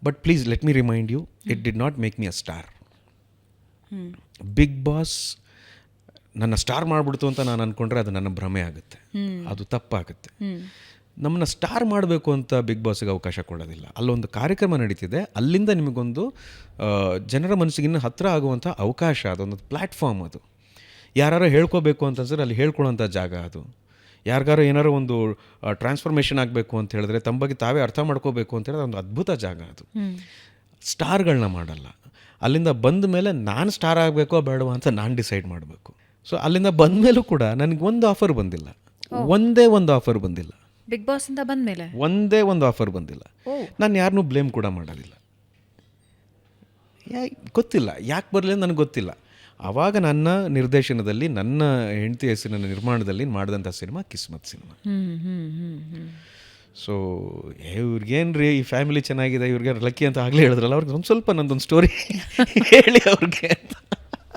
But please let me remind you, it did not make me a star. Bigg Boss ನನ್ನ star ಮಾಡಿಬಿಡ್ತು ಅಂತ ನಾನು ಅಂದ್ಕೊಂಡ್ರೆ ಅದು ನನ್ನ ಭ್ರಮೆ ಆಗುತ್ತೆ, ಅದು ತಪ್ಪಾಗುತ್ತೆ. ನಮ್ಮನ್ನ ಸ್ಟಾರ್ ಮಾಡಬೇಕು ಅಂತ ಬಿಗ್ ಬಾಸ್ಗೆ ಅವಕಾಶ ಕೊಡೋದಿಲ್ಲ. ಅಲ್ಲೊಂದು ಕಾರ್ಯಕ್ರಮ ನಡೀತಿದೆ, ಅಲ್ಲಿಂದ ನಿಮಗೊಂದು ಜನರ ಮನಸ್ಸಿಗಿನ್ನ ಹತ್ತಿರ ಆಗುವಂಥ ಅವಕಾಶ, ಅದೊಂದು ಪ್ಲ್ಯಾಟ್ಫಾರ್ಮ್. ಅದು ಯಾರು ಹೇಳ್ಕೋಬೇಕು ಅಂತಂದ್ರೆ ಅಲ್ಲಿ ಹೇಳ್ಕೊಳ್ಳೋಂಥ ಜಾಗ ಅದು. ಯಾರಿಗಾರು ಏನಾರು ಒಂದು ಟ್ರಾನ್ಸ್ಫಾರ್ಮೇಷನ್ ಆಗಬೇಕು ಅಂತ ಹೇಳಿದ್ರೆ, ತಮ್ಮ ಬಗ್ಗೆ ತಾವೇ ಅರ್ಥ ಮಾಡ್ಕೋಬೇಕು ಅಂತ ಹೇಳಿದ್ರೆ ಒಂದು ಅದ್ಭುತ ಜಾಗ ಅದು. ಸ್ಟಾರ್ಗಳನ್ನ ಮಾಡಲ್ಲ. ಅಲ್ಲಿಂದ ಬಂದ ಮೇಲೆ ನಾನು ಸ್ಟಾರ್ ಆಗಬೇಕೋ ಬೇಡವಾ ಅಂತ ನಾನು ಡಿಸೈಡ್ ಮಾಡಬೇಕು. ಸೊ ಅಲ್ಲಿಂದ ಬಂದ ಮೇಲೂ ಕೂಡ ನನಗೆ ಒಂದು ಆಫರ್ ಬಂದಿಲ್ಲ, ಒಂದೇ ಒಂದು ಆಫರ್ ಬಂದಿಲ್ಲ. ಬಿಗ್ ಬಾಸ್ ಇಂದ ಬಂದ ಮೇಲೆ ಒಂದೇ ಒಂದು ಆಫರ್ ಬಂದಿಲ್ಲ. ನಾನು ಯಾರನ್ನೂ ಬ್ಲೇಮ್ ಕೂಡ ಮಾಡೋದಿಲ್ಲ. ಗೊತ್ತಿಲ್ಲ ಯಾಕೆ ಬರಲಿ ನನಗೆ ಗೊತ್ತಿಲ್ಲ. ಆವಾಗ ನನ್ನ ನಿರ್ದೇಶನದಲ್ಲಿ, ನನ್ನ ಹೆಂಡತಿ ಹೆಸರಿನ ನಿರ್ಮಾಣದಲ್ಲಿ ಮಾಡಿದಂಥ ಸಿನಿಮಾ ಕಿಸ್ಮತ್ ಸಿನಿಮಾ. ಸೊ ಇವ್ರಿಗೇನು ರೀ, ಈ ಫ್ಯಾಮಿಲಿ ಚೆನ್ನಾಗಿದೆ, ಇವ್ರಿಗೆ ಲಕ್ಕಿ ಅಂತ ಆಗಲೇ ಹೇಳಿದ್ರಲ್ಲ, ಅವ್ರಿಗೆ ಒಂದು ಸ್ವಲ್ಪ ನಂದೊಂದು ಸ್ಟೋರಿ ಹೇಳಿ ಅವ್ರಿಗೆ ಅಂತ.